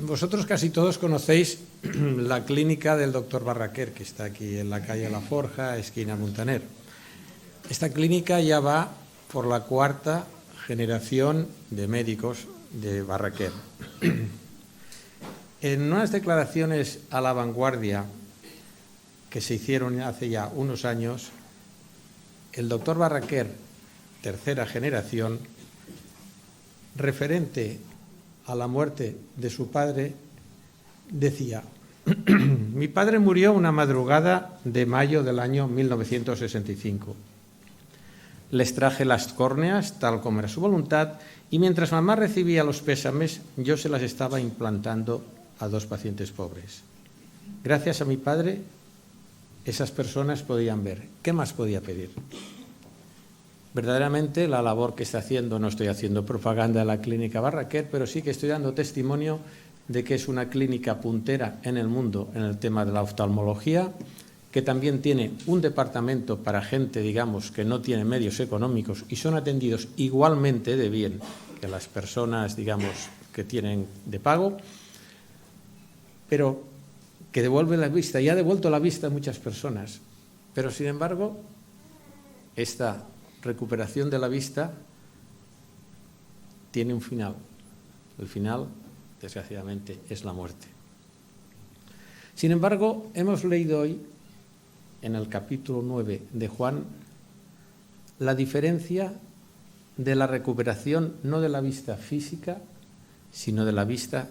Vosotros casi todos conocéis la clínica del doctor Barraquer, que está aquí en la calle La Forja, esquina Montaner. Esta clínica ya va por la cuarta generación de médicos de Barraquer. En unas declaraciones a La Vanguardia que se hicieron hace ya unos años, el doctor Barraquer, tercera generación, referente a la muerte de su padre, decía: mi padre murió una madrugada de mayo del año 1965. Les traje las córneas, tal como era su voluntad, y mientras mamá recibía los pésames, yo se las estaba implantando a dos pacientes pobres. Gracias a mi padre, esas personas podían ver. ¿Qué más podía pedir? Verdaderamente la labor que está haciendo, no estoy haciendo propaganda de la clínica Barraquer, pero sí que estoy dando testimonio de que es una clínica puntera en el mundo en el tema de la oftalmología, que también tiene un departamento para gente, digamos, que no tiene medios económicos y son atendidos igualmente de bien que las personas, digamos, que tienen de pago, pero que devuelve la vista, y ha devuelto la vista a muchas personas. Pero, sin embargo, esta recuperación de la vista tiene un final. El final, desgraciadamente, es la muerte. Sin embargo, hemos leído hoy, en el capítulo 9 de Juan, la diferencia de la recuperación no de la vista física, sino de la vista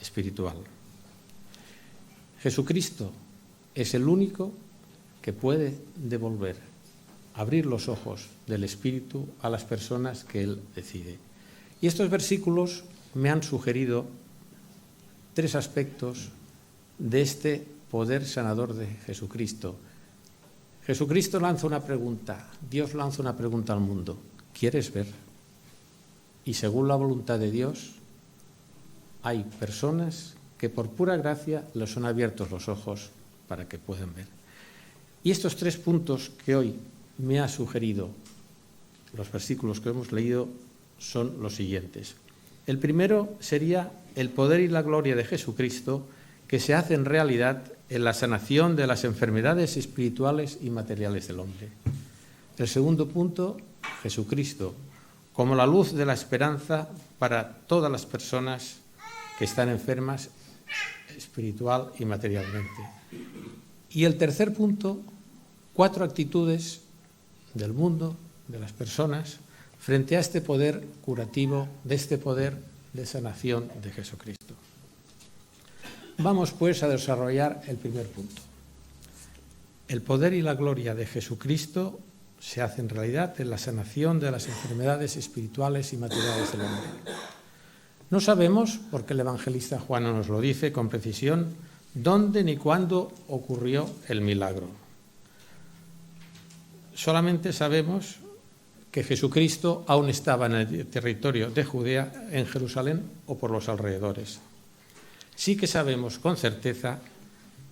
espiritual. Jesucristo es el único que puede devolver, abrir los ojos del Espíritu a las personas que Él decide. Y estos versículos me han sugerido tres aspectos de este poder sanador de Jesucristo. Jesucristo lanza una pregunta, Dios lanza una pregunta al mundo: ¿quieres ver? Y según la voluntad de Dios, hay personas que por pura gracia les son abiertos los ojos para que puedan ver. Y estos tres puntos que hoy me ha sugerido los versículos que hemos leído son los siguientes. El primero sería el poder y la gloria de Jesucristo que se hacen realidad en la sanación de las enfermedades espirituales y materiales del hombre. El segundo punto, Jesucristo como la luz de la esperanza para todas las personas que están enfermas espiritual y materialmente. Y el tercer punto, 4 actitudes del mundo, de las personas, frente a este poder curativo, de este poder de sanación de Jesucristo. Vamos pues a desarrollar el primer punto. El poder y la gloria de Jesucristo se hacen realidad en la sanación de las enfermedades espirituales y materiales del hombre. No sabemos, porque el evangelista Juan no nos lo dice con precisión, dónde ni cuándo ocurrió el milagro. Solamente sabemos que Jesucristo aún estaba en el territorio de Judea, en Jerusalén o por los alrededores. Sí que sabemos con certeza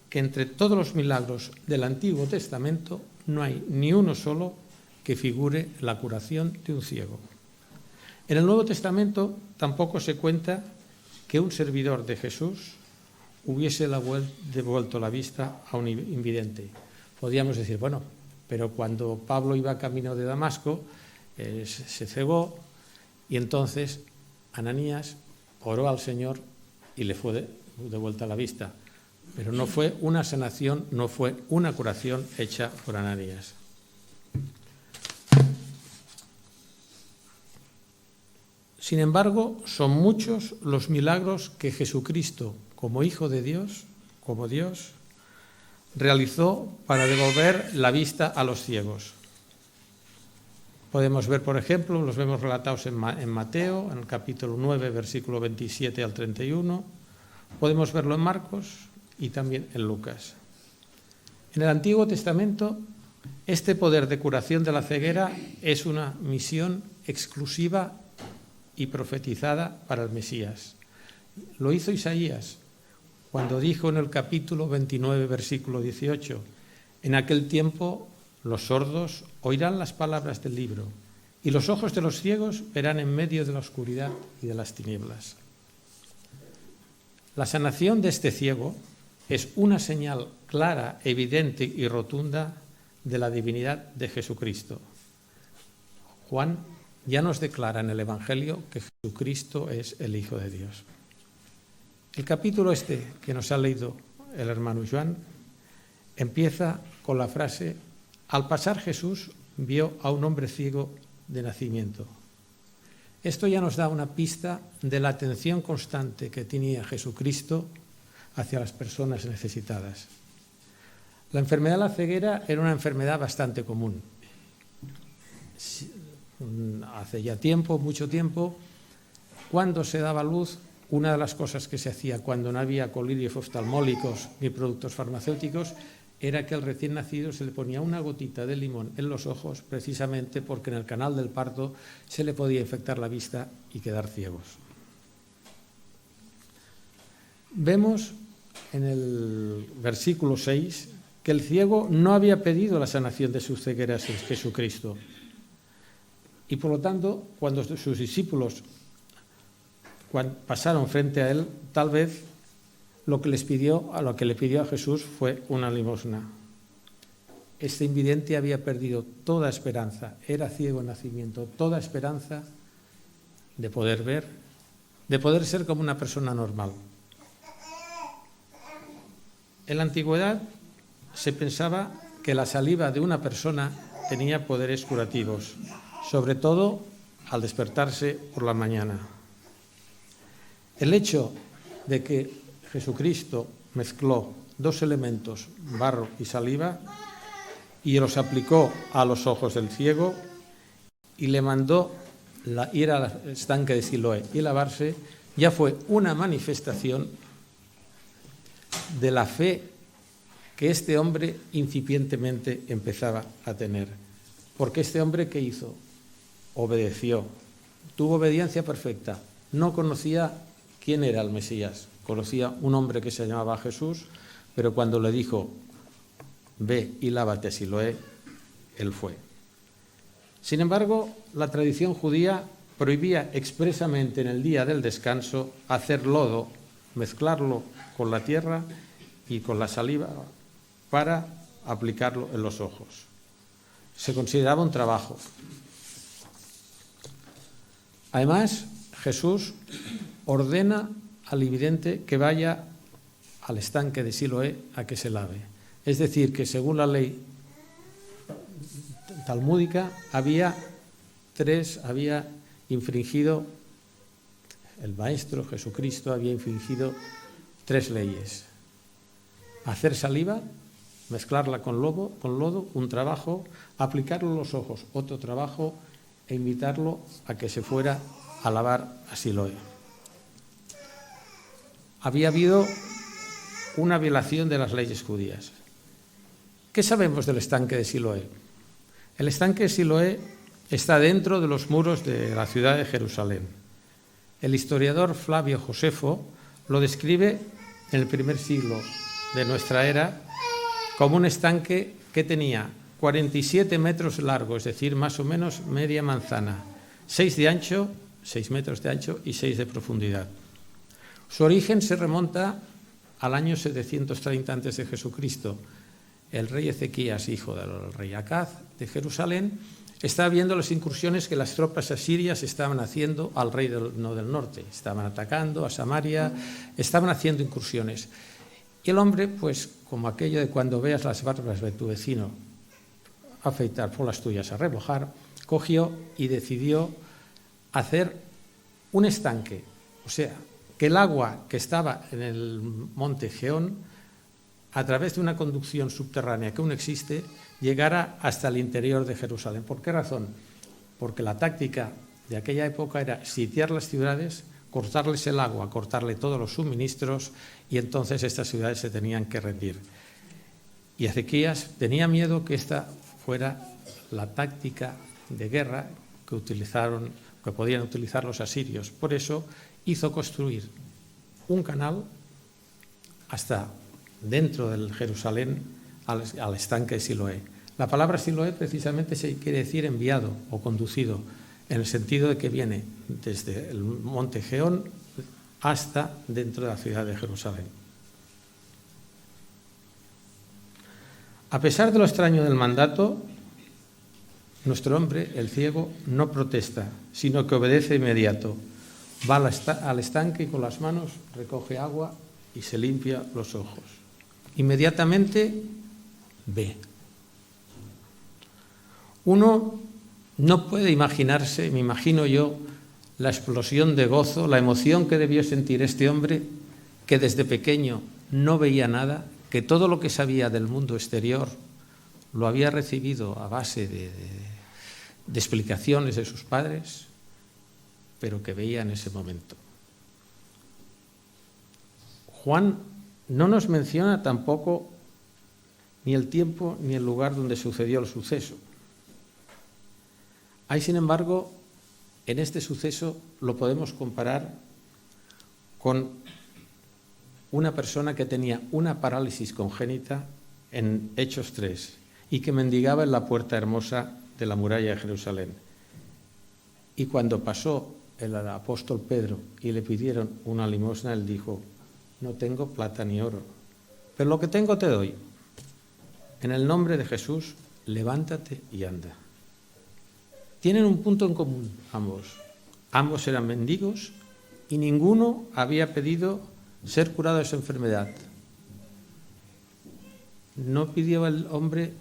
que entre todos los milagros del Antiguo Testamento no hay ni uno solo que figure la curación de un ciego. En el Nuevo Testamento tampoco se cuenta que un servidor de Jesús hubiese devuelto la vista a un invidente. Podríamos decir, bueno, pero cuando Pablo iba camino de Damasco, se cegó y entonces Ananías oró al Señor y le fue devuelta la vista. Pero no fue una sanación, no fue una curación hecha por Ananías. Sin embargo, son muchos los milagros que Jesucristo, como Hijo de Dios, como Dios, realizó para devolver la vista a los ciegos. Podemos ver, por ejemplo, los vemos relatados en Mateo, en el capítulo 9, versículo 27 al 31. Podemos verlo en Marcos y también en Lucas. En el Antiguo Testamento, este poder de curación de la ceguera es una misión exclusiva y profetizada para el Mesías. Lo hizo Isaías cuando dijo en el capítulo 29, versículo 18: en aquel tiempo los sordos oirán las palabras del libro y los ojos de los ciegos verán en medio de la oscuridad y de las tinieblas. La sanación de este ciego es una señal clara, evidente y rotunda de la divinidad de Jesucristo. Juan ya nos declara en el Evangelio que Jesucristo es el Hijo de Dios. El capítulo que nos ha leído el hermano Joan empieza con la frase: al pasar Jesús vio a un hombre ciego de nacimiento. Esto ya nos da una pista de la atención constante que tenía Jesucristo hacia las personas necesitadas. La enfermedad de la ceguera era una enfermedad bastante común. Hace ya tiempo, mucho tiempo, cuando se daba luz, una de las cosas que se hacía cuando no había colirios oftalmológicos ni productos farmacéuticos era que al recién nacido se le ponía una gotita de limón en los ojos, precisamente porque en el canal del parto se le podía infectar la vista y quedar ciegos. Vemos en el versículo 6 que el ciego no había pedido la sanación de sus cegueras en Jesucristo. Y por lo tanto, cuando sus discípulos pasaron frente a él, tal vez lo que le pidió a Jesús fue una limosna. Este invidente había perdido toda esperanza, era ciego en nacimiento, toda esperanza de poder ver, de poder ser como una persona normal. En la antigüedad se pensaba que la saliva de una persona tenía poderes curativos, sobre todo al despertarse por la mañana. El hecho de que Jesucristo mezcló dos elementos, barro y saliva, y los aplicó a los ojos del ciego y le mandó ir al estanque de Siloé y lavarse, ya fue una manifestación de la fe que este hombre incipientemente empezaba a tener. Porque este hombre, ¿qué hizo? Obedeció, tuvo obediencia perfecta, no conocía quién era el Mesías, conocía un hombre que se llamaba Jesús, pero cuando le dijo, ve y lávate a Siloé, él fue. Sin embargo, la tradición judía prohibía expresamente en el día del descanso hacer lodo, mezclarlo con la tierra y con la saliva para aplicarlo en los ojos. Se consideraba un trabajo. Además, Jesús ordena al invidente que vaya al estanque de Siloé a que se lave. Es decir, que según la ley talmúdica había infringido, el Maestro Jesucristo había infringido 3 leyes. Hacer saliva, mezclarla con lodo, un trabajo, aplicarlo en los ojos, otro trabajo, e invitarlo a que se fuera a lavar a Siloé. Había habido una violación de las leyes judías. ¿Qué sabemos del estanque de Siloé? El estanque de Siloé está dentro de los muros de la ciudad de Jerusalén. El historiador Flavio Josefo lo describe en el primer siglo de nuestra era como un estanque que tenía 47 metros de largo, es decir, más o menos media manzana, 6 de ancho, 6 metros de ancho y 6 de profundidad. Su origen se remonta al año 730 a.C. El rey Ezequías, hijo del rey Acaz de Jerusalén, estaba viendo las incursiones que las tropas asirias estaban haciendo al rey del norte. Estaban atacando a Samaria, estaban haciendo incursiones. Y el hombre, pues, como aquello de cuando veas las barbas de tu vecino afeitar por las tuyas a remojar, cogió y decidió hacer un estanque. O sea, que el agua que estaba en el monte Geón, a través de una conducción subterránea que aún existe, llegara hasta el interior de Jerusalén. ¿Por qué razón? Porque la táctica de aquella época era sitiar las ciudades, cortarles el agua, cortarle todos los suministros, y entonces estas ciudades se tenían que rendir. Y Ezequías tenía miedo que esta fuera la táctica de guerra que podían utilizar los asirios. Por eso hizo construir un canal hasta dentro del Jerusalén al estanque de Siloé. La palabra Siloé precisamente se quiere decir enviado o conducido, en el sentido de que viene desde el monte Geón, hasta dentro de la ciudad de Jerusalén. A pesar de lo extraño del mandato, nuestro hombre, el ciego, no protesta, sino que obedece de inmediato. Va al estanque y con las manos recoge agua y se limpia los ojos. Inmediatamente ve. Uno no puede imaginarse, me imagino yo, la explosión de gozo, la emoción que debió sentir este hombre que desde pequeño no veía nada, que todo lo que sabía del mundo exterior lo había recibido a base de explicaciones de sus padres, pero que veía en ese momento. Juan no nos menciona tampoco ni el tiempo ni el lugar donde sucedió el suceso. Hay, sin embargo, en este suceso lo podemos comparar con una persona que tenía una parálisis congénita en Hechos 3 y que mendigaba en la puerta hermosa de la muralla de Jerusalén. Y cuando pasó el apóstol Pedro y le pidieron una limosna, él dijo: no tengo plata ni oro, pero lo que tengo te doy. En el nombre de Jesús, levántate y anda. Tienen un punto en común ambos. Ambos eran mendigos y ninguno había pedido ser curado de su enfermedad. No pidió el hombre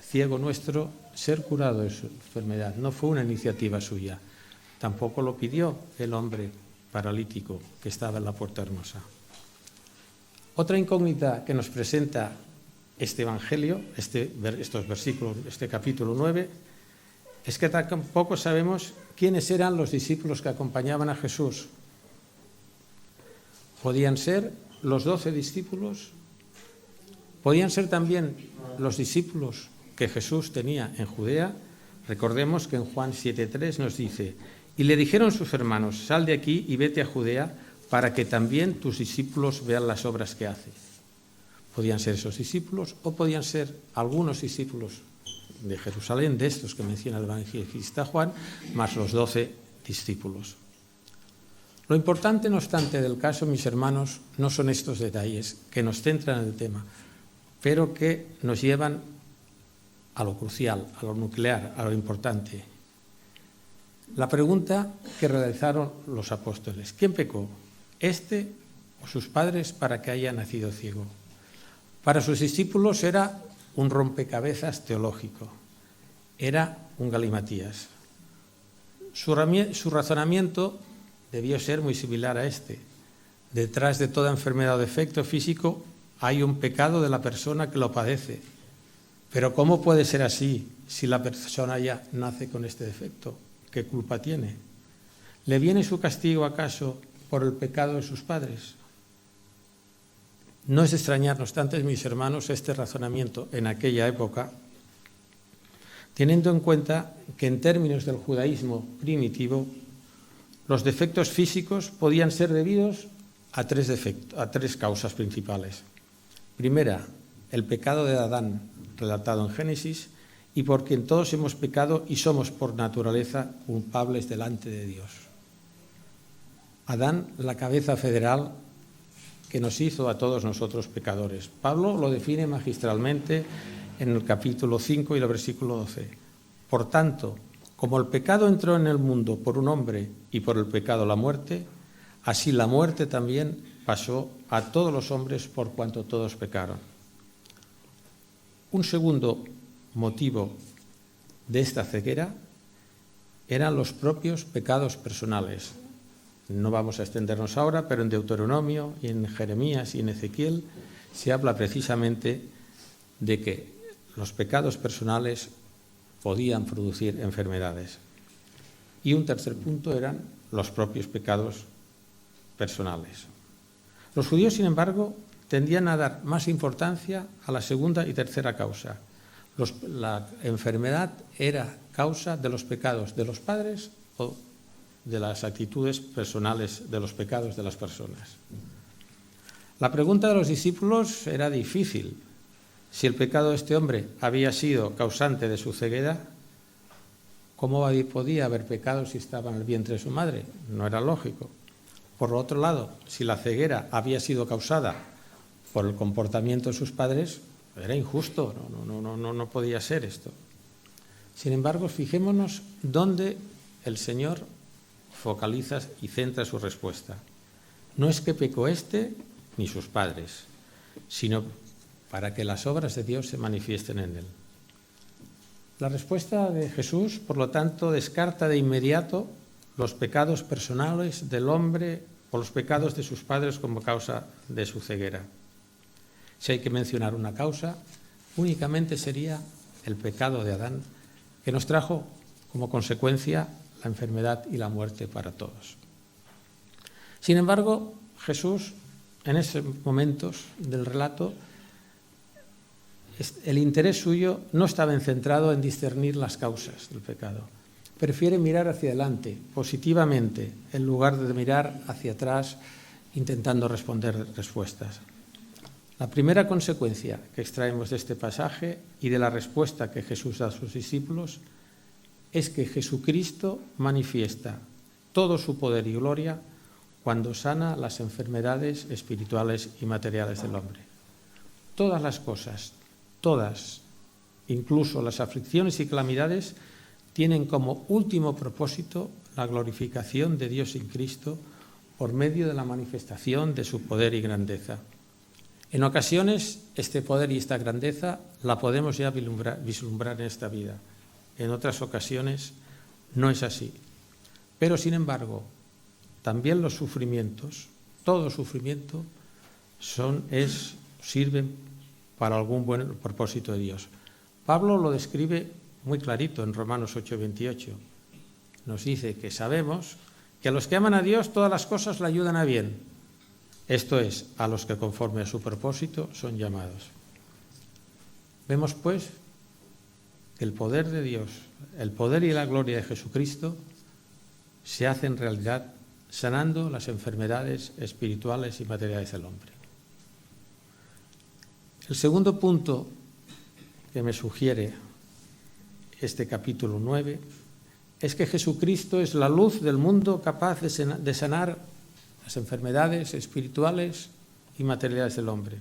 ciego nuestro ser curado de su enfermedad. No fue una iniciativa suya. Tampoco lo pidió el hombre paralítico que estaba en la puerta hermosa. Otra incógnita que nos presenta este Evangelio, estos versículos, este capítulo 9, es que tampoco sabemos quiénes eran los discípulos que acompañaban a Jesús. Podían ser los 12 discípulos, podían ser también los discípulos que Jesús tenía en Judea. Recordemos que en Juan 7:3 nos dice: y le dijeron sus hermanos, sal de aquí y vete a Judea para que también tus discípulos vean las obras que hace. Podían ser esos discípulos o podían ser algunos discípulos de Jerusalén, de estos que menciona el evangelista Juan, más los 12 discípulos. Lo importante, no obstante, del caso, mis hermanos, no son estos detalles que nos centran en el tema, pero que nos llevan a lo crucial, a lo nuclear, a lo importante. La pregunta que realizaron los apóstoles: ¿quién pecó, este o sus padres, para que haya nacido ciego? Para sus discípulos era un rompecabezas teológico, era un galimatías. Su razonamiento debió ser muy similar a este. Detrás de toda enfermedad o defecto físico hay un pecado de la persona que lo padece. Pero ¿cómo puede ser así si la persona ya nace con este defecto? ¿Qué culpa tiene? ¿Le viene su castigo acaso por el pecado de sus padres? No es de extrañar, no obstante, mis hermanos, este razonamiento en aquella época, teniendo en cuenta que en términos del judaísmo primitivo, los defectos físicos podían ser debidos a tres causas principales. Primera, el pecado de Adán, relatado en Génesis, y por quien todos hemos pecado y somos por naturaleza culpables delante de Dios. Adán, la cabeza federal que nos hizo a todos nosotros pecadores. Pablo lo define magistralmente en el capítulo 5 y el versículo 12. Por tanto, como el pecado entró en el mundo por un hombre y por el pecado la muerte, así la muerte también pasó a todos los hombres por cuanto todos pecaron. Un segundo motivo de esta ceguera eran los propios pecados personales. No vamos a extendernos ahora, pero en Deuteronomio y en Jeremías y en Ezequiel se habla precisamente de que los pecados personales podían producir enfermedades. Y un tercer punto eran los propios pecados personales. Los judíos, sin embargo, tendían a dar más importancia a la segunda y tercera causa. La enfermedad era causa de los pecados de los padres o de las actitudes personales de los pecados de las personas. La pregunta de los discípulos era difícil. Si el pecado de este hombre había sido causante de su ceguera, ¿cómo podía haber pecado si estaba en el vientre de su madre? No era lógico. Por otro lado, si la ceguera había sido causada por el comportamiento de sus padres, era injusto, no podía ser esto. Sin embargo, fijémonos dónde el Señor focaliza y centra su respuesta. No es que pecó éste ni sus padres, sino para que las obras de Dios se manifiesten en él. La respuesta de Jesús, por lo tanto, descarta de inmediato los pecados personales del hombre o los pecados de sus padres como causa de su ceguera. Si hay que mencionar una causa, únicamente sería el pecado de Adán, que nos trajo como consecuencia la enfermedad y la muerte para todos. Sin embargo, Jesús, en esos momentos del relato, el interés suyo no estaba centrado en discernir las causas del pecado. Prefiere mirar hacia adelante, positivamente, en lugar de mirar hacia atrás, intentando responder respuestas. La primera consecuencia que extraemos de este pasaje y de la respuesta que Jesús da a sus discípulos es que Jesucristo manifiesta todo su poder y gloria cuando sana las enfermedades espirituales y materiales del hombre. Todas las cosas, todas, incluso las aflicciones y calamidades, tienen como último propósito la glorificación de Dios en Cristo por medio de la manifestación de su poder y grandeza. En ocasiones, este poder y esta grandeza la podemos ya vislumbrar en esta vida. En otras ocasiones no es así. Pero, sin embargo, también los sufrimientos, todo sufrimiento, sirven para algún buen propósito de Dios. Pablo lo describe muy clarito en Romanos 8:28. Nos dice que sabemos que a los que aman a Dios todas las cosas le ayudan a bien. Esto es, a los que conforme a su propósito son llamados. Vemos pues que el poder de Dios, el poder y la gloria de Jesucristo se hacen realidad sanando las enfermedades espirituales y materiales del hombre. El segundo punto que me sugiere este capítulo 9 es que Jesucristo es la luz del mundo capaz de sanar las enfermedades espirituales y materiales del hombre.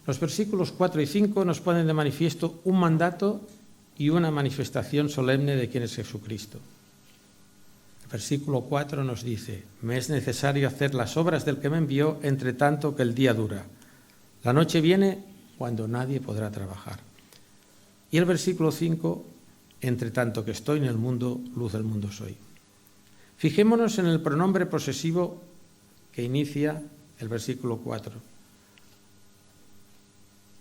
Los versículos 4 y 5 nos ponen de manifiesto un mandato y una manifestación solemne de quién es Jesucristo. El versículo 4 nos dice: «Me es necesario hacer las obras del que me envió, entre tanto que el día dura. La noche viene cuando nadie podrá trabajar». Y el versículo 5: «Entre tanto que estoy en el mundo, luz del mundo soy». Fijémonos en el pronombre posesivo que inicia el versículo 4.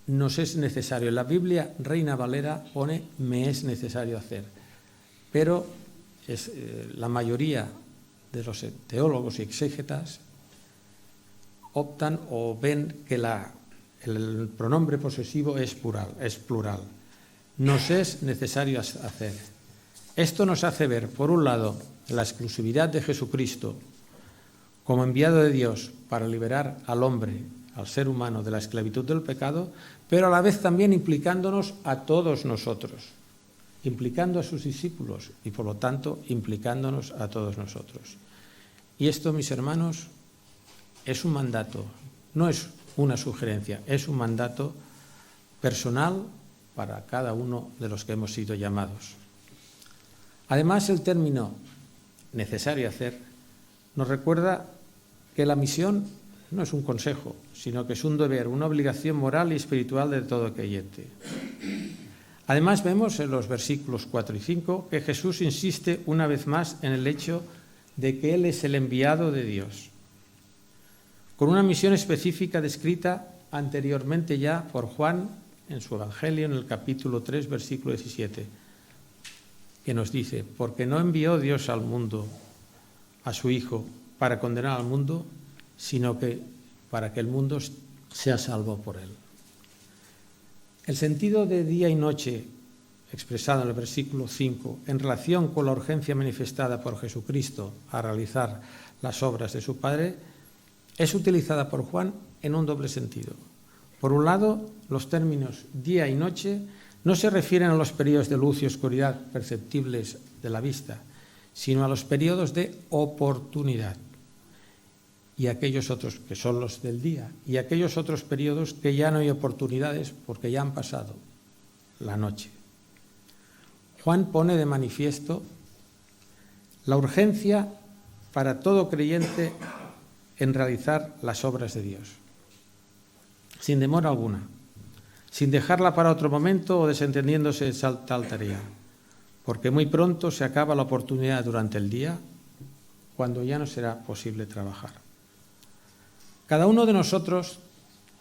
Nos es necesario. En la Biblia Reina Valera pone «me es necesario hacer», pero la mayoría de los teólogos y exégetas optan o ven que el pronombre posesivo es plural. Nos es necesario hacer. Esto nos hace ver, por un lado, la exclusividad de Jesucristo como enviado de Dios para liberar al hombre, al ser humano, de la esclavitud del pecado, pero a la vez también implicándonos a todos nosotros, implicando a sus discípulos y, por lo tanto, implicándonos a todos nosotros. Y esto, mis hermanos, es un mandato, no es una sugerencia, es un mandato personal para cada uno de los que hemos sido llamados. Además, el término necesario hacer nos recuerda que la misión no es un consejo, sino que es un deber, una obligación moral y espiritual de todo creyente. Además, vemos en los versículos 4 y 5 que Jesús insiste una vez más en el hecho de que Él es el enviado de Dios, con una misión específica descrita anteriormente ya por Juan en su Evangelio, en el capítulo 3, versículo 17, que nos dice: «Porque no envió Dios al mundo a su Hijo para condenar al mundo, sino que para que el mundo sea salvo por él». El sentido de día y noche expresado en el versículo 5 en relación con la urgencia manifestada por Jesucristo a realizar las obras de su Padre es utilizada por Juan en un doble sentido. Por un lado, los términos día y noche no se refieren a los periodos de luz y oscuridad perceptibles de la vista, sino a los periodos de oportunidad. y aquellos otros que son los del día, y aquellos otros periodos que ya no hay oportunidades porque ya han pasado la noche. Juan pone de manifiesto la urgencia para todo creyente en realizar las obras de Dios, sin demora alguna, sin dejarla para otro momento o desentendiéndose de tal tarea, porque muy pronto se acaba la oportunidad durante el día, cuando ya no será posible trabajar. Cada uno de nosotros,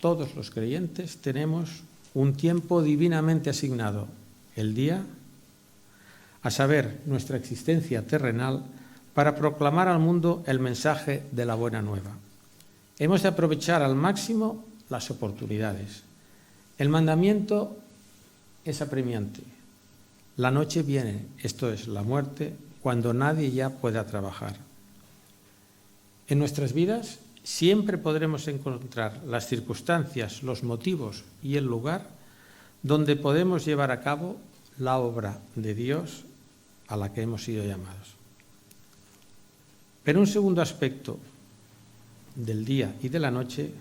todos los creyentes, tenemos un tiempo divinamente asignado, el día, a saber, nuestra existencia terrenal, para proclamar al mundo el mensaje de la buena nueva. Hemos de aprovechar al máximo las oportunidades. El mandamiento es apremiante. La noche viene, esto es, la muerte, cuando nadie ya pueda trabajar. En nuestras vidas siempre podremos encontrar las circunstancias, los motivos y el lugar donde podemos llevar a cabo la obra de Dios a la que hemos sido llamados. Pero un segundo aspecto del día y de la noche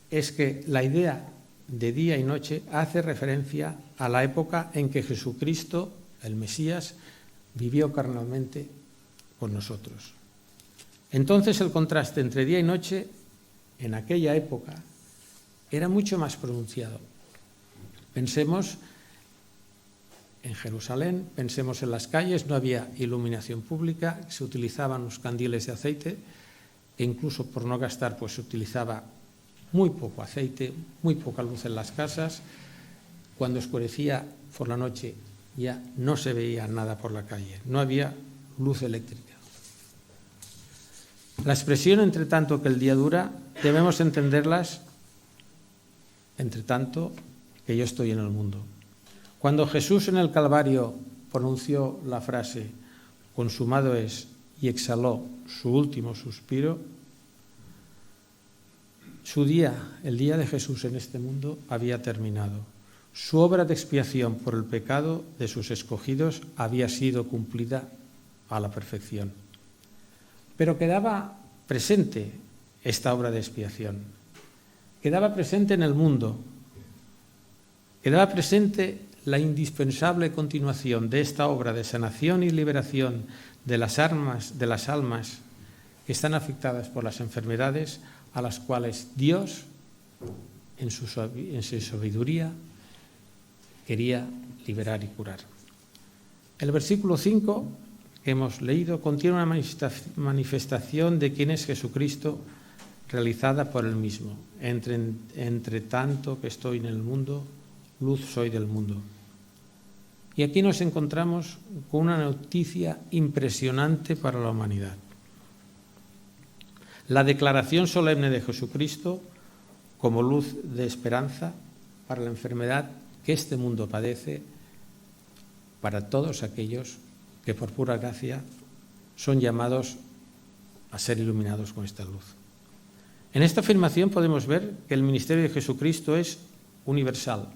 es que la idea de día y noche hace referencia a la época en que Jesucristo, el Mesías, vivió carnalmente con nosotros. Entonces el contraste entre día y noche en aquella época era mucho más pronunciado. Pensemos en Jerusalén, pensemos en las calles, no había iluminación pública, se utilizaban los candiles de aceite e incluso por no gastar pues se utilizaba muy poco aceite, muy poca luz en las casas. Cuando oscurecía por la noche ya no se veía nada por la calle, no había luz eléctrica. La expresión entre tanto que el día dura debemos entenderlas entre tanto que yo estoy en el mundo. Cuando Jesús en el Calvario pronunció la frase consumado es y exhaló su último suspiro, su día, el día de Jesús en este mundo, había terminado. Su obra de expiación por el pecado de sus escogidos había sido cumplida a la perfección. Pero quedaba presente esta obra de expiación. Quedaba presente en el mundo. Quedaba presente la indispensable continuación de esta obra de sanación y liberación de las almas que están afectadas por las enfermedades a las cuales Dios, en su sabiduría, quería liberar y curar. El versículo 5 que hemos leído contiene una manifestación de quién es Jesucristo realizada por él mismo. Entre tanto que estoy en el mundo, luz soy del mundo. Y aquí nos encontramos con una noticia impresionante para la humanidad. La declaración solemne de Jesucristo como luz de esperanza para la enfermedad que este mundo padece, para todos aquellos que por pura gracia son llamados a ser iluminados con esta luz. En esta afirmación podemos ver que el ministerio de Jesucristo es universal.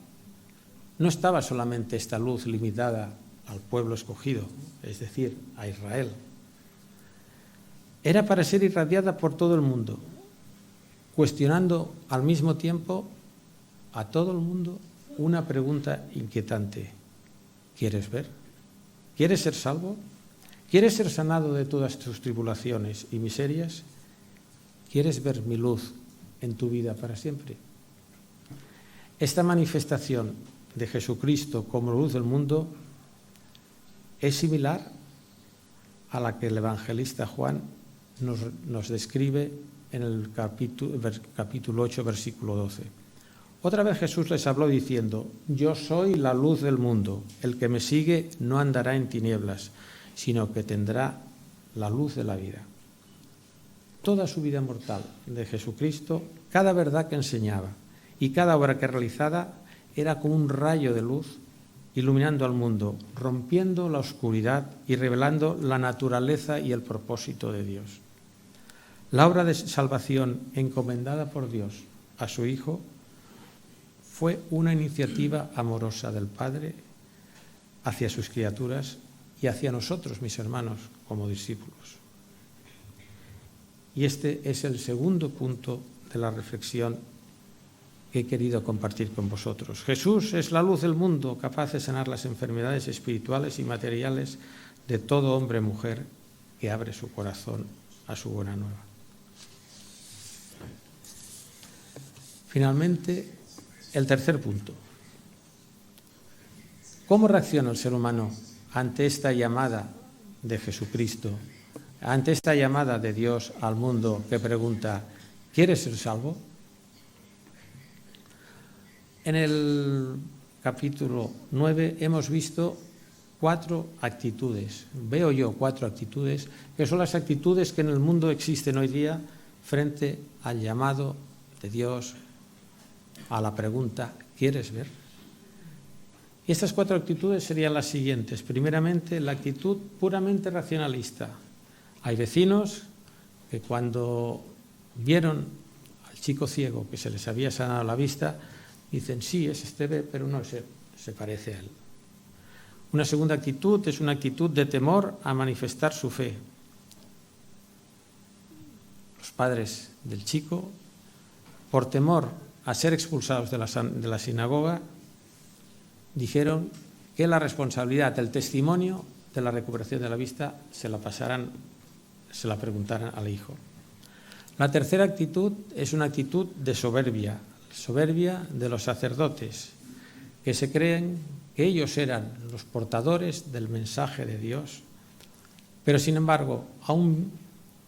No estaba solamente esta luz limitada al pueblo escogido, es decir, a Israel. Era para ser irradiada por todo el mundo, cuestionando al mismo tiempo a todo el mundo una pregunta inquietante. ¿Quieres ver? ¿Quieres ser salvo? ¿Quieres ser sanado de todas tus tribulaciones y miserias? ¿Quieres ver mi luz en tu vida para siempre? Esta manifestación de Jesucristo como luz del mundo es similar a la que el evangelista Juan nos describe en el capítulo 8, versículo 12. Otra vez Jesús les habló diciendo: yo soy la luz del mundo, el que me sigue no andará en tinieblas, sino que tendrá la luz de la vida. Toda su vida mortal de Jesucristo, cada verdad que enseñaba y cada obra que realizaba era como un rayo de luz iluminando al mundo, rompiendo la oscuridad y revelando la naturaleza y el propósito de Dios. La obra de salvación encomendada por Dios a su Hijo fue una iniciativa amorosa del Padre hacia sus criaturas y hacia nosotros, mis hermanos, como discípulos. Y este es el segundo punto de la reflexión que he querido compartir con vosotros. Jesús es la luz del mundo, capaz de sanar las enfermedades espirituales y materiales de todo hombre y mujer que abre su corazón a su buena nueva. Finalmente, el tercer punto. ¿Cómo reacciona el ser humano ante esta llamada de Jesucristo, ante esta llamada de Dios al mundo que pregunta, ¿quieres ser salvo? En el capítulo 9 hemos visto 4 actitudes, veo yo 4 actitudes, que son las actitudes que en el mundo existen hoy día frente al llamado de Dios a la pregunta, ¿quieres ver? Y estas 4 actitudes serían las siguientes. Primeramente, la actitud puramente racionalista. Hay vecinos que cuando vieron al chico ciego que se les había sanado la vista, dicen, sí, es Esteve, pero no se parece a él. Una segunda actitud es una actitud de temor a manifestar su fe. Los padres del chico, por temor a ser expulsados de la sinagoga, dijeron que la responsabilidad del testimonio de la recuperación de la vista se la preguntaran al hijo. La tercera actitud es una actitud de soberbia de los sacerdotes, que se creen que ellos eran los portadores del mensaje de Dios, pero sin embargo, aún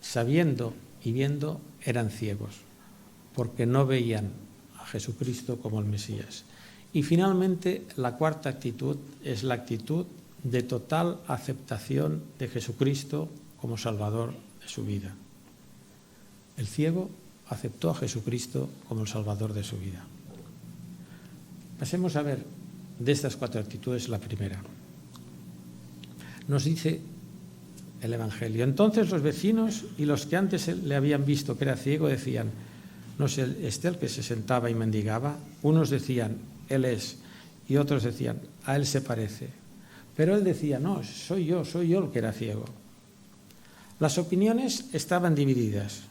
sabiendo y viendo, eran ciegos, porque no veían a Jesucristo como el Mesías. Y finalmente, la cuarta actitud es la actitud de total aceptación de Jesucristo como Salvador de su vida. El ciego aceptó a Jesucristo como el Salvador de su vida. Pasemos a ver de estas 4 actitudes la primera. Nos dice el Evangelio. Entonces los vecinos y los que antes le habían visto que era ciego decían, ¿no es este el que se sentaba y mendigaba? Unos decían, él es, y otros decían, a él se parece. Pero él decía, no, soy yo el que era ciego. Las opiniones estaban divididas.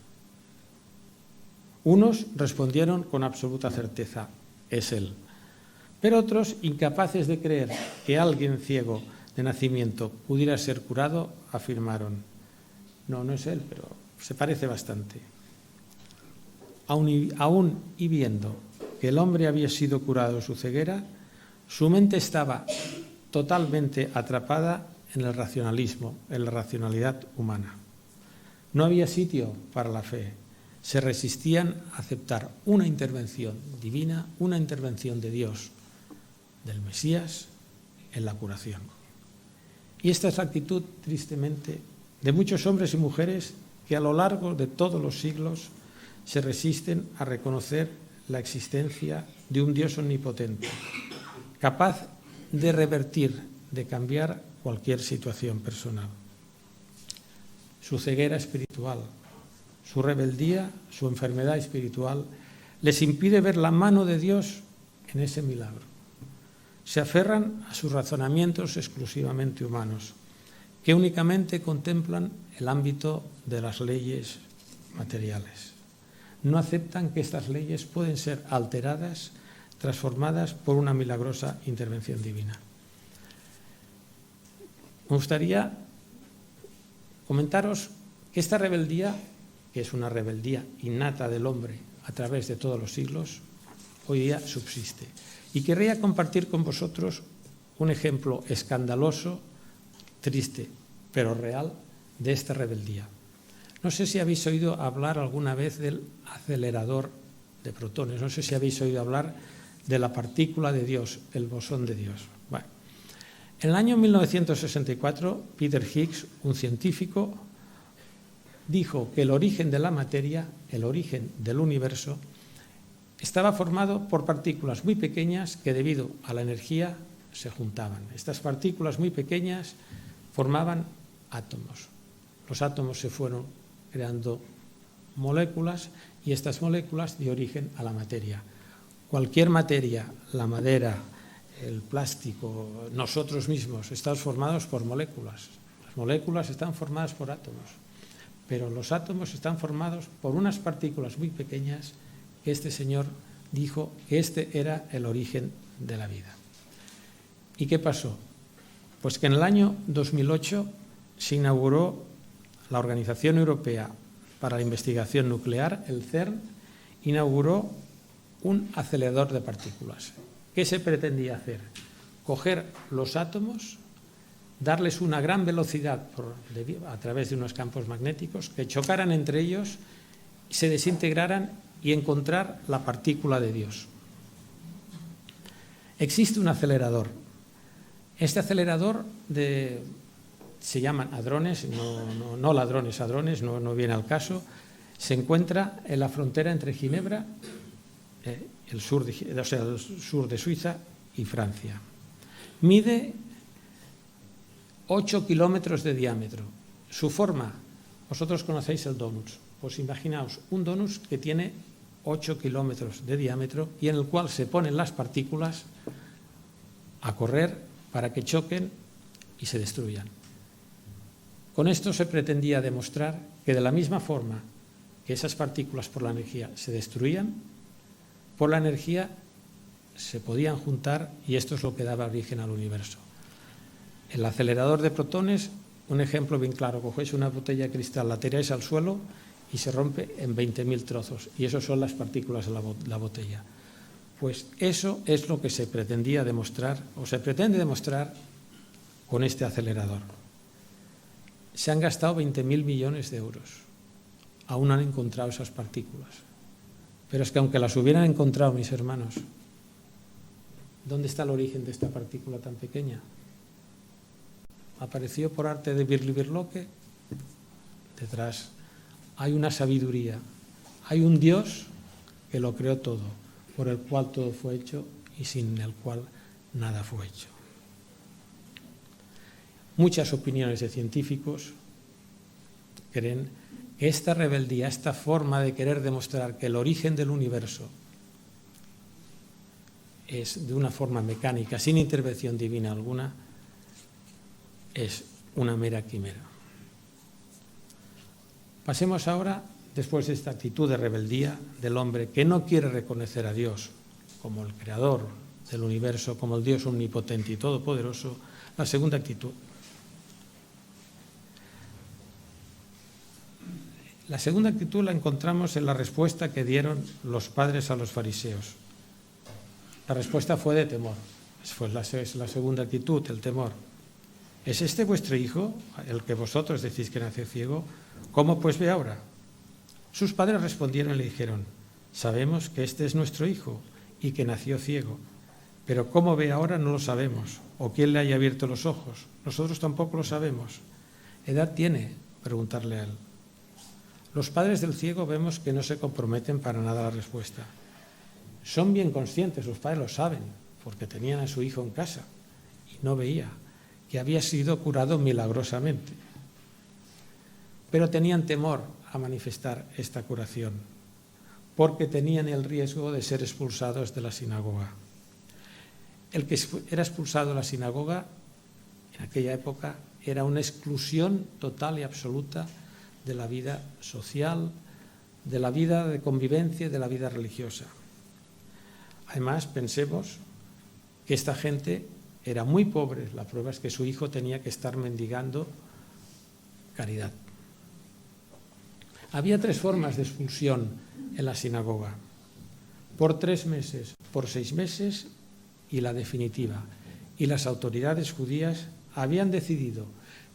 Unos respondieron con absoluta certeza, es él. Pero otros, incapaces de creer que alguien ciego de nacimiento pudiera ser curado, afirmaron, no es él, pero se parece bastante. Aún y viendo que el hombre había sido curado de su ceguera, su mente estaba totalmente atrapada en el racionalismo, en la racionalidad humana. No había sitio para la fe. Se resistían a aceptar una intervención divina, una intervención de Dios, del Mesías, en la curación. Y esta es la actitud, tristemente, de muchos hombres y mujeres que a lo largo de todos los siglos se resisten a reconocer la existencia de un Dios omnipotente, capaz de revertir, de cambiar cualquier situación personal. Su ceguera espiritual, su rebeldía, su enfermedad espiritual, les impide ver la mano de Dios en ese milagro. Se aferran a sus razonamientos exclusivamente humanos, que únicamente contemplan el ámbito de las leyes materiales. No aceptan que estas leyes pueden ser alteradas, transformadas por una milagrosa intervención divina. Me gustaría comentaros que esta rebeldía, que es una rebeldía innata del hombre a través de todos los siglos, hoy día subsiste. Y querría compartir con vosotros un ejemplo escandaloso, triste, pero real, de esta rebeldía. No sé si habéis oído hablar alguna vez del acelerador de protones, no sé si habéis oído hablar de la partícula de Dios, el bosón de Dios. Bueno, en el año 1964, Peter Higgs, un científico, dijo que el origen de la materia, el origen del universo, estaba formado por partículas muy pequeñas que debido a la energía se juntaban. Estas partículas muy pequeñas formaban átomos. Los átomos se fueron creando moléculas y estas moléculas dio origen a la materia. Cualquier materia, la madera, el plástico, nosotros mismos, estamos formados por moléculas. Las moléculas están formadas por átomos. pero los átomos están formados por unas partículas muy pequeñas que este señor dijo que este era el origen de la vida. ¿Y qué pasó? Pues que en el año 2008 se inauguró la Organización Europea para la Investigación Nuclear, el CERN, inauguró un acelerador de partículas. ¿Qué se pretendía hacer? Coger los átomos, darles una gran velocidad a través de unos campos magnéticos, que chocaran entre ellos, se desintegraran y encontrar la partícula de Dios. Existe un acelerador. Este acelerador se llaman hadrones, no ladrones, hadrones, no viene al caso. Se encuentra en la frontera entre Ginebra, el sur de Suiza y Francia. Mide 8 kilómetros de diámetro. Su forma, vosotros conocéis el donut. Pues imaginaos un donut que tiene 8 kilómetros de diámetro y en el cual se ponen las partículas a correr para que choquen y se destruyan. Con esto se pretendía demostrar que de la misma forma que esas partículas por la energía se destruían, por la energía se podían juntar y esto es lo que daba origen al universo. El acelerador de protones, un ejemplo bien claro, cogéis una botella de cristal, la tiráis al suelo y se rompe en 20.000 trozos y eso son las partículas de la botella. Pues eso es lo que se pretendía demostrar o se pretende demostrar con este acelerador. Se han gastado 20.000 millones de euros. Aún han encontrado esas partículas. Pero es que aunque las hubieran encontrado, mis hermanos, ¿dónde está el origen de esta partícula tan pequeña? ¿Apareció por arte de Birlibirloque? Detrás hay una sabiduría, hay un Dios que lo creó todo, por el cual todo fue hecho y sin el cual nada fue hecho. Muchas opiniones de científicos creen que esta rebeldía, esta forma de querer demostrar que el origen del universo es de una forma mecánica, sin intervención divina alguna, es una mera quimera. Pasemos ahora, después de esta actitud de rebeldía del hombre que no quiere reconocer a Dios como el creador del universo, como el Dios omnipotente y todopoderoso, la segunda actitud. La segunda actitud la encontramos en la respuesta que dieron los padres a los fariseos. La respuesta fue de temor. Es la segunda actitud, el temor. ¿Es este vuestro hijo, el que vosotros decís que nació ciego? ¿Cómo pues ve ahora? Sus padres respondieron y le dijeron: sabemos que este es nuestro hijo y que nació ciego, pero cómo ve ahora no lo sabemos, o quién le haya abierto los ojos. Nosotros tampoco lo sabemos. ¿Edad tiene? Preguntarle a él. Los padres del ciego vemos que no se comprometen para nada a la respuesta. Son bien conscientes, los padres lo saben, porque tenían a su hijo en casa y no veía, que había sido curado milagrosamente. Pero tenían temor a manifestar esta curación, porque tenían el riesgo de ser expulsados de la sinagoga. El que era expulsado de la sinagoga en aquella época era una exclusión total y absoluta de la vida social, de la vida de convivencia y de la vida religiosa. Además, pensemos que esta gente era muy pobre. La prueba es que su hijo tenía que estar mendigando caridad. Había 3 formas de expulsión en la sinagoga: por 3 meses, por 6 meses y la definitiva. Y las autoridades judías habían decidido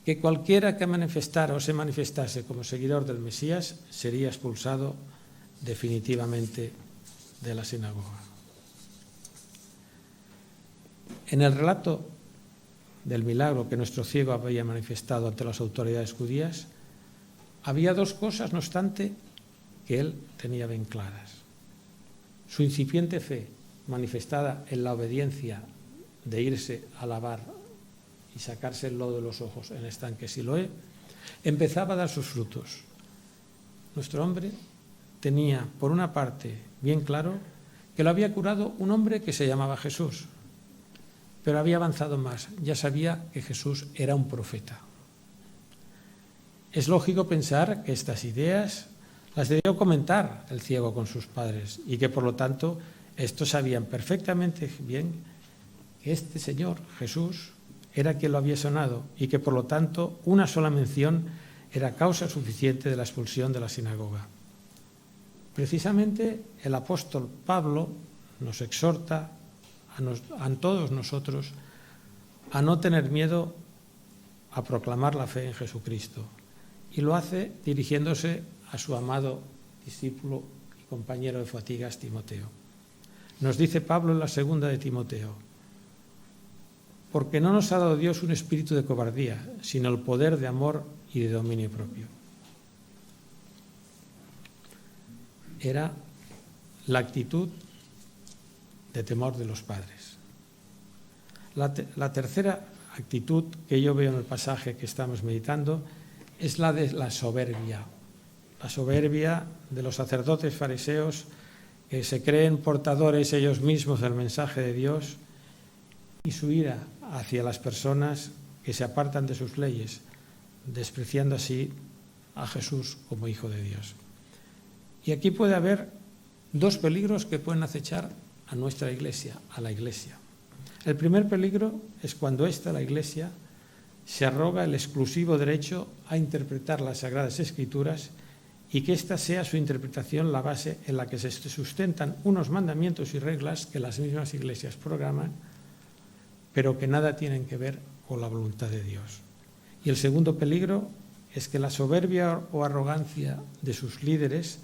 que cualquiera que manifestara o se manifestase como seguidor del Mesías sería expulsado definitivamente de la sinagoga. En el relato del milagro que nuestro ciego había manifestado ante las autoridades judías, había 2 cosas, no obstante, que él tenía bien claras. Su incipiente fe, manifestada en la obediencia de irse a lavar y sacarse el lodo de los ojos en el estanque Siloé, empezaba a dar sus frutos. Nuestro hombre tenía, por una parte, bien claro que lo había curado un hombre que se llamaba Jesús, pero había avanzado más, ya sabía que Jesús era un profeta. Es lógico pensar que estas ideas las debió comentar el ciego con sus padres y que por lo tanto estos sabían perfectamente bien que este Señor, Jesús, era quien lo había sanado y que por lo tanto una sola mención era causa suficiente de la expulsión de la sinagoga. Precisamente el apóstol Pablo nos exhorta a todos nosotros a no tener miedo a proclamar la fe en Jesucristo, y lo hace dirigiéndose a su amado discípulo y compañero de fatigas, Timoteo. Nos dice Pablo en la segunda de Timoteo: porque no nos ha dado Dios un espíritu de cobardía, sino el poder de amor y de dominio propio. Era la actitud de temor de los padres. La tercera actitud que yo veo en el pasaje que estamos meditando es la de la soberbia de los sacerdotes fariseos que se creen portadores ellos mismos del mensaje de Dios, y su ira hacia las personas que se apartan de sus leyes, despreciando así a Jesús como Hijo de Dios. Y aquí puede haber dos peligros que pueden acechar a nuestra Iglesia, a la Iglesia. El primer peligro es cuando la Iglesia, se arroga el exclusivo derecho a interpretar las Sagradas Escrituras y que ésta sea su interpretación la base en la que se sustentan unos mandamientos y reglas que las mismas iglesias programan, pero que nada tienen que ver con la voluntad de Dios. Y el segundo peligro es que la soberbia o arrogancia de sus líderes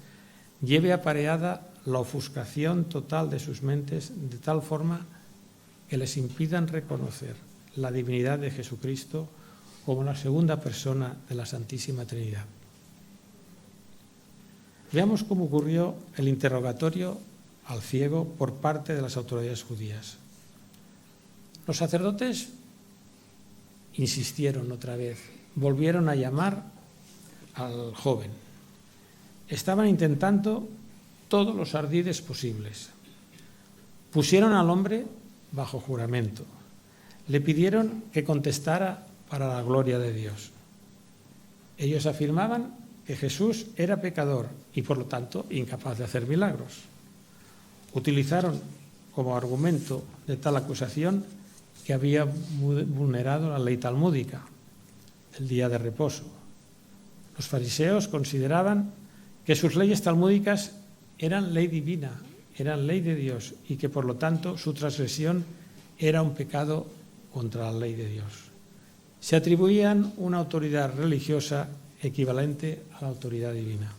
lleve apareada la ofuscación total de sus mentes, de tal forma que les impidan reconocer la divinidad de Jesucristo como la segunda persona de la Santísima Trinidad. Veamos cómo ocurrió el interrogatorio al ciego por parte de las autoridades judías. Los sacerdotes insistieron otra vez, volvieron a llamar al joven. Estaban intentando todos los ardides posibles. Pusieron al hombre bajo juramento. Le pidieron que contestara para la gloria de Dios. Ellos afirmaban que Jesús era pecador y por lo tanto incapaz de hacer milagros. Utilizaron como argumento de tal acusación que había vulnerado la ley talmúdica, el día de reposo. Los fariseos consideraban que sus leyes talmúdicas eran ley divina, eran ley de Dios, y que por lo tanto su transgresión era un pecado contra la ley de Dios. Se atribuían una autoridad religiosa equivalente a la autoridad divina.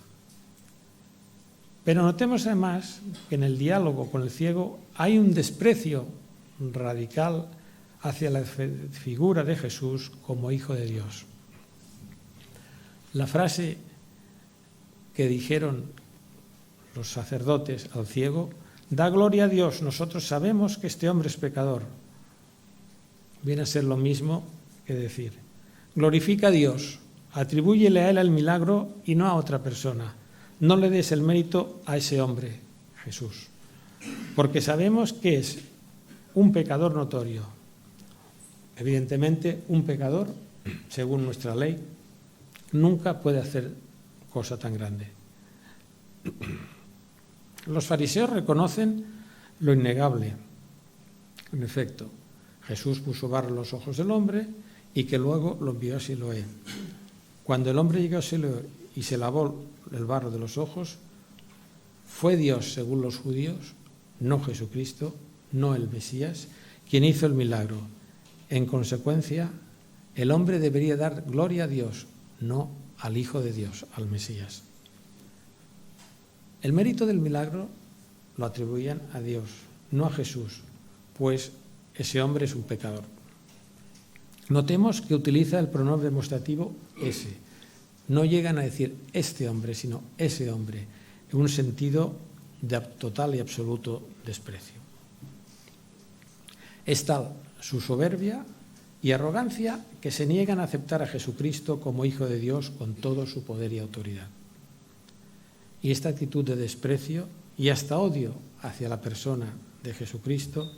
Pero notemos además que en el diálogo con el ciego hay un desprecio radical hacia la figura de Jesús como Hijo de Dios. La frase que dijeron los sacerdotes al ciego: da gloria a Dios, nosotros sabemos que este hombre es pecador, viene a ser lo mismo que decir: glorifica a Dios, atribúyele a él el milagro y no a otra persona, no le des el mérito a ese hombre, Jesús, porque sabemos que es un pecador notorio. Evidentemente, un pecador, según nuestra ley, nunca puede hacer cosa tan grande. Los fariseos reconocen lo innegable. En efecto, Jesús puso barro en los ojos del hombre y que luego lo envió a Siloé. Cuando el hombre llegó a Siloé y se lavó el barro de los ojos, fue Dios, según los judíos, no Jesucristo, no el Mesías, quien hizo el milagro. En consecuencia, el hombre debería dar gloria a Dios, no al Hijo de Dios, al Mesías. El mérito del milagro lo atribuían a Dios, no a Jesús, pues ese hombre es un pecador. Notemos que utiliza el pronombre demostrativo ese. No llegan a decir este hombre, sino ese hombre, en un sentido de total y absoluto desprecio. Es tal su soberbia y arrogancia que se niegan a aceptar a Jesucristo como Hijo de Dios con todo su poder y autoridad. Y esta actitud de desprecio y hasta odio hacia la persona de Jesucristo,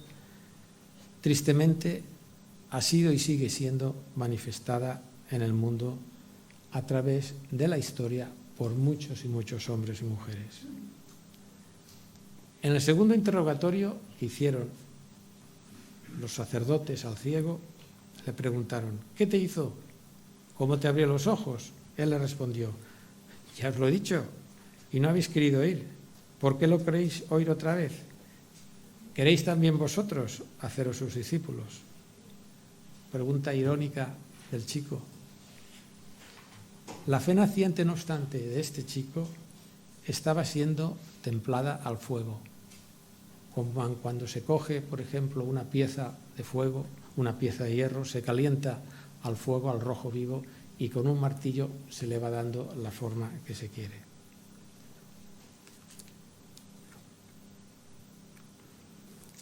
tristemente, ha sido y sigue siendo manifestada en el mundo a través de la historia por muchos y muchos hombres y mujeres. En el segundo interrogatorio que hicieron los sacerdotes al ciego, le preguntaron: ¿qué te hizo? ¿Cómo te abrió los ojos? Él le respondió: ya os lo he dicho y no habéis querido oír. ¿Por qué lo queréis oír otra vez? ¿Queréis también vosotros haceros sus discípulos? Pregunta irónica del chico. La fe naciente, no obstante, de este chico estaba siendo templada al fuego. Como cuando se coge, por ejemplo, una pieza de fuego, una pieza de hierro, se calienta al fuego, al rojo vivo, y con un martillo se le va dando la forma que se quiere.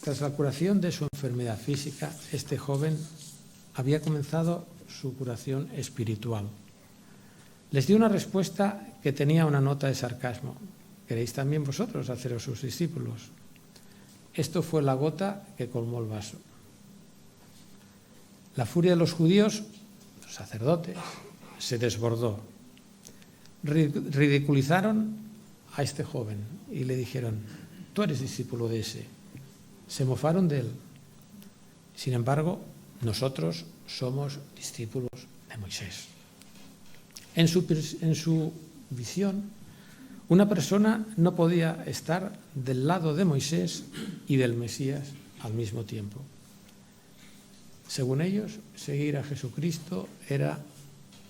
Tras la curación de su enfermedad física, este joven había comenzado su curación espiritual. Les dio una respuesta que tenía una nota de sarcasmo. ¿Queréis también vosotros haceros sus discípulos? Esto fue la gota que colmó el vaso. La furia de los judíos, los sacerdotes, se desbordó. Ridiculizaron a este joven y le dijeron: tú eres discípulo de ese. Se mofaron de él. Sin embargo, nosotros somos discípulos de Moisés. En su visión, una persona no podía estar del lado de Moisés y del Mesías al mismo tiempo. Según ellos, seguir a Jesucristo era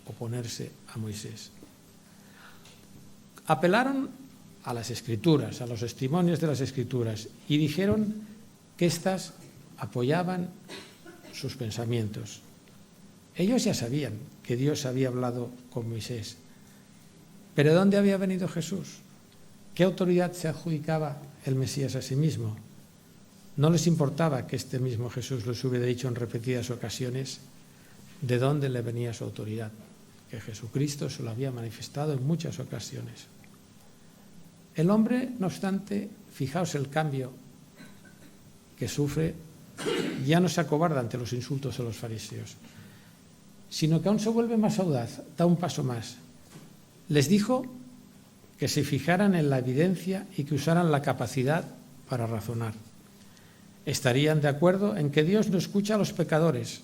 oponerse a Moisés. Apelaron a las Escrituras, a los testimonios de las Escrituras, y dijeron que éstas apoyaban sus pensamientos. Ellos ya sabían que Dios había hablado con Moisés. ¿Pero de dónde había venido Jesús? ¿Qué autoridad se adjudicaba el Mesías a sí mismo? No les importaba que este mismo Jesús les hubiera dicho en repetidas ocasiones de dónde le venía su autoridad, que Jesucristo se lo había manifestado en muchas ocasiones. El hombre, no obstante, fijaos el cambio que sufre, ya no se acobarda ante los insultos de los fariseos, sino que aún se vuelve más audaz, da un paso más. Les dijo que se fijaran en la evidencia y que usaran la capacidad para razonar. Estarían de acuerdo en que Dios no escucha a los pecadores,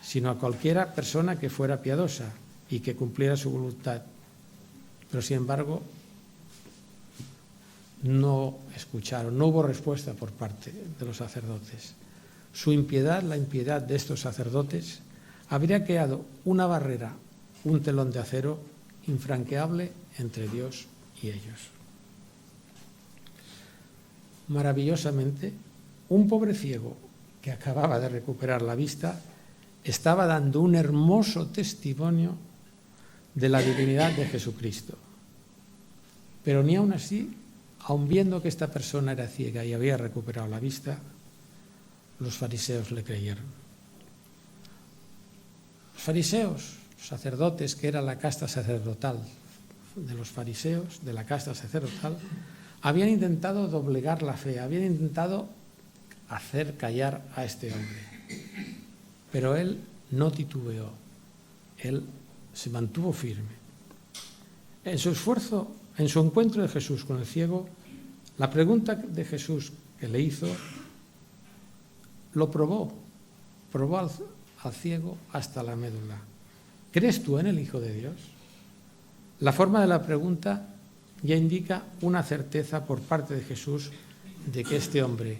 sino a cualquiera persona que fuera piadosa y que cumpliera su voluntad. Pero, sin embargo, no escucharon, no hubo respuesta por parte de los sacerdotes. Su impiedad, la impiedad de estos sacerdotes, habría creado una barrera, un telón de acero infranqueable entre Dios y ellos. Maravillosamente, un pobre ciego que acababa de recuperar la vista estaba dando un hermoso testimonio de la divinidad de Jesucristo. Pero ni aun así, aun viendo que esta persona era ciega y había recuperado la vista, los fariseos le creyeron. Los fariseos, los sacerdotes, que era la casta sacerdotal de los fariseos, de la casta sacerdotal, habían intentado doblegar la fe, habían intentado hacer callar a este hombre. Pero él no titubeó, él se mantuvo firme. En su esfuerzo, en su encuentro de Jesús con el ciego, la pregunta de Jesús que le hizo lo probó al ciego hasta la médula. ¿Crees tú en el Hijo de Dios? La forma de la pregunta ya indica una certeza por parte de Jesús de que este hombre,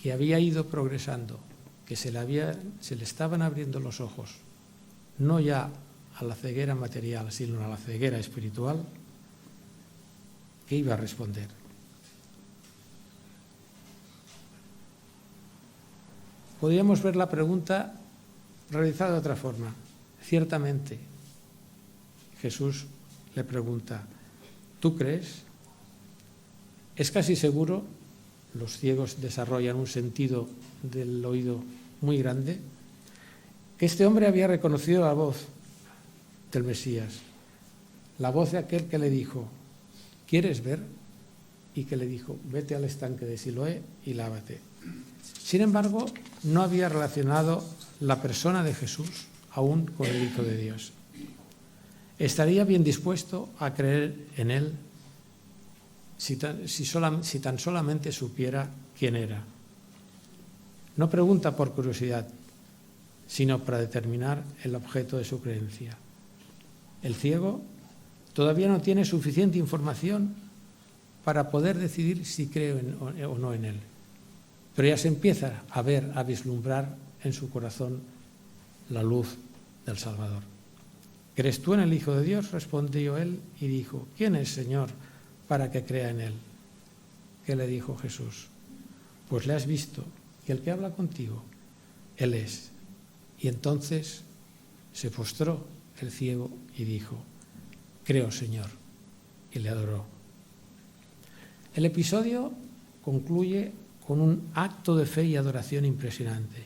que había ido progresando, que se le estaban abriendo los ojos, no ya a la ceguera material, sino a la ceguera espiritual, que iba a responder. Podríamos ver la pregunta realizada de otra forma. Ciertamente, Jesús le pregunta: ¿tú crees? Es casi seguro, los ciegos desarrollan un sentido del oído muy grande, que este hombre había reconocido la voz del Mesías, la voz de aquel que le dijo: ¿quieres ver? Y que le dijo: vete al estanque de Siloé y lávate. Sin embargo, no había relacionado la persona de Jesús aún con el Hijo de Dios. estaría bien dispuesto a creer en él si tan solamente supiera quién era. No pregunta por curiosidad, sino para determinar el objeto de su creencia. El ciego todavía no tiene suficiente información para poder decidir si cree o no en él, pero ya se empieza a ver, a vislumbrar en su corazón la luz del Salvador. ¿Crees tú en el Hijo de Dios?, respondió él y dijo: ¿quién es, Señor, para que crea en él? ¿Qué le dijo Jesús? Pues le has visto, y el que habla contigo, él es. Y entonces se postró el ciego y dijo: creo, Señor, y le adoró. El episodio concluye con un acto de fe y adoración impresionante.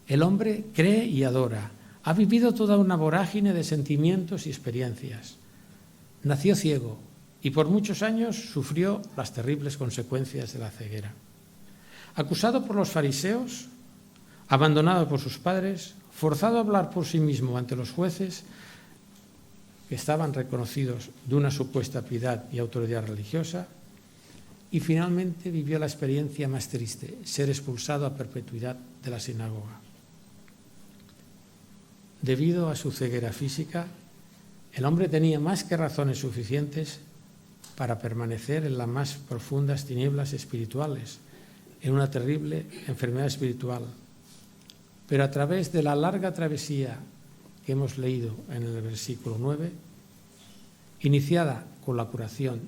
El hombre cree y adora. Ha vivido toda una vorágine de sentimientos y experiencias. Nació ciego y por muchos años sufrió las terribles consecuencias de la ceguera. Acusado por los fariseos, abandonado por sus padres, forzado a hablar por sí mismo ante los jueces, que estaban reconocidos de una supuesta piedad y autoridad religiosa, y finalmente vivió la experiencia más triste, ser expulsado a perpetuidad de la sinagoga. Debido a su ceguera física, el hombre tenía más que razones suficientes para permanecer en las más profundas tinieblas espirituales, en una terrible enfermedad espiritual. Pero a través de la larga travesía que hemos leído en el versículo 9, iniciada con la curación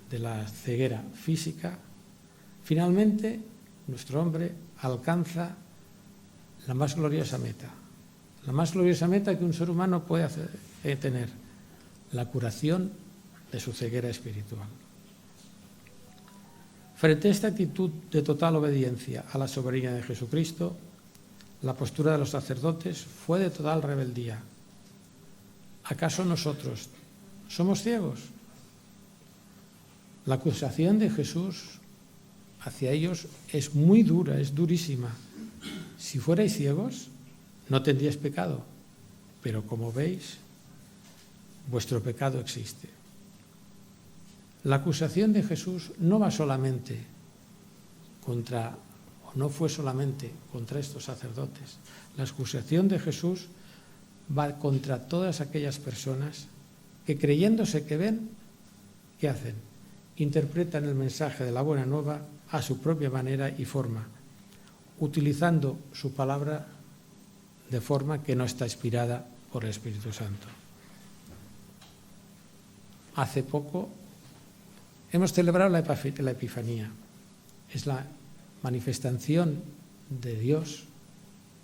de la ceguera física, finalmente nuestro hombre alcanza la más gloriosa meta que un ser humano puede tener, la curación de su ceguera espiritual. Frente a esta actitud de total obediencia a la soberanía de Jesucristo, la postura de los sacerdotes fue de total rebeldía. ¿Acaso nosotros somos ciegos? La acusación de Jesús hacia ellos es muy dura, es durísima. Si fuerais ciegos, no tendríais pecado, pero como veis, vuestro pecado existe. La acusación de Jesús no fue solamente contra estos sacerdotes. La acusación de Jesús va contra todas aquellas personas que, creyéndose que ven, ¿qué hacen? Interpretan el mensaje de la buena nueva a su propia manera y forma, utilizando su palabra de forma que no está inspirada por el Espíritu Santo. Hace poco hemos celebrado la Epifanía. Es la manifestación de Dios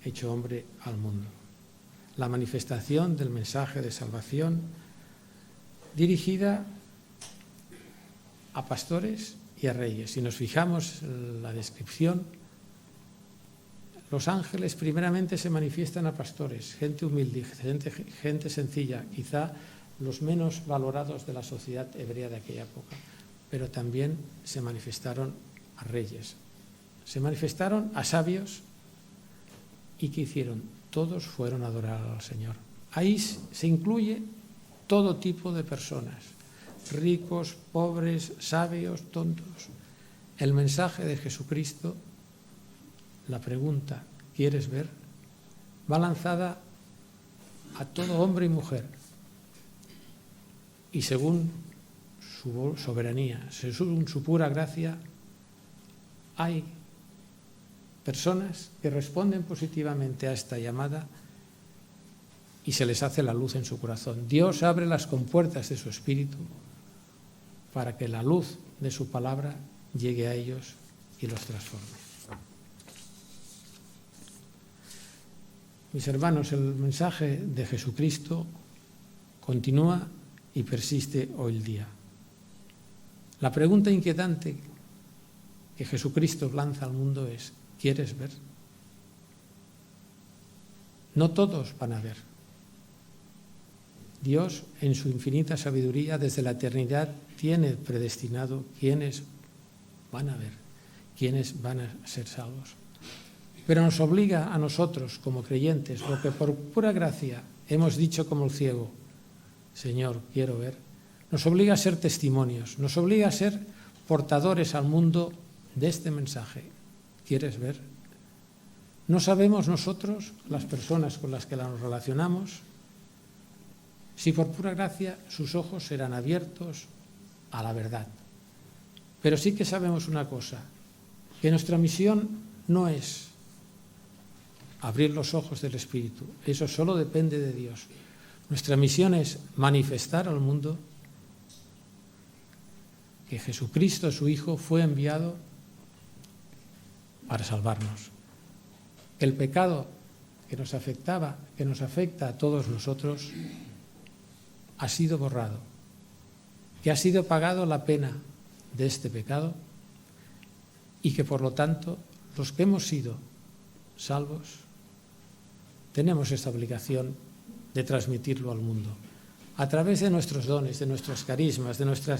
hecho hombre al mundo. La manifestación del mensaje de salvación dirigida a pastores y a reyes. Si nos fijamos en la descripción, los ángeles primeramente se manifiestan a pastores, gente humilde, gente sencilla, quizá los menos valorados de la sociedad hebrea de aquella época, pero también se manifestaron a reyes, se manifestaron a sabios. ¿Y qué hicieron? Todos fueron a adorar al Señor. Ahí se incluye todo tipo de personas, ricos, pobres, sabios, tontos. El mensaje de Jesucristo, la pregunta ¿quieres ver?, va lanzada a todo hombre y mujer. Y según su soberanía, según su pura gracia, hay personas que responden positivamente a esta llamada y se les hace la luz en su corazón. Dios abre las compuertas de su espíritu para que la luz de su palabra llegue a ellos y los transforme. Mis hermanos, el mensaje de Jesucristo continúa y persiste hoy día. La pregunta inquietante que Jesucristo lanza al mundo es: ¿quieres ver? No todos van a ver. Dios, en su infinita sabiduría, desde la eternidad, tiene predestinado quiénes van a ver, quiénes van a ser salvos. Pero nos obliga a nosotros, como creyentes, lo que por pura gracia hemos dicho como el ciego: Señor, quiero ver, nos obliga a ser testimonios, nos obliga a ser portadores al mundo de este mensaje. ¿Quieres ver? No sabemos nosotros, las personas con las que nos relacionamos, si por pura gracia sus ojos serán abiertos a la verdad. Pero sí que sabemos una cosa, que nuestra misión no es abrir los ojos del Espíritu, eso solo depende de Dios. Nuestra misión es manifestar al mundo que Jesucristo, su Hijo, fue enviado para salvarnos. El pecado que nos afectaba, que nos afecta a todos nosotros, ha sido borrado, que ha sido pagado la pena de este pecado y que por lo tanto los que hemos sido salvos tenemos esta obligación de transmitirlo al mundo a través de nuestros dones, de nuestros carismas, de nuestra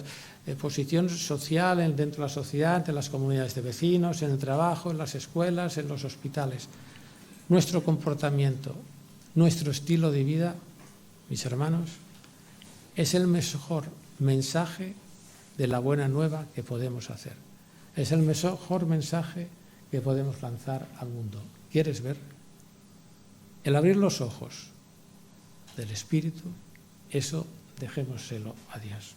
posición social dentro de la sociedad, entre las comunidades de vecinos, en el trabajo, en las escuelas, en los hospitales. Nuestro comportamiento, nuestro estilo de vida, mis hermanos, es el mejor mensaje de la buena nueva que podemos hacer. Es el mejor mensaje que podemos lanzar al mundo. ¿Quieres ver? El abrir los ojos del Espíritu, eso dejémoselo a Dios.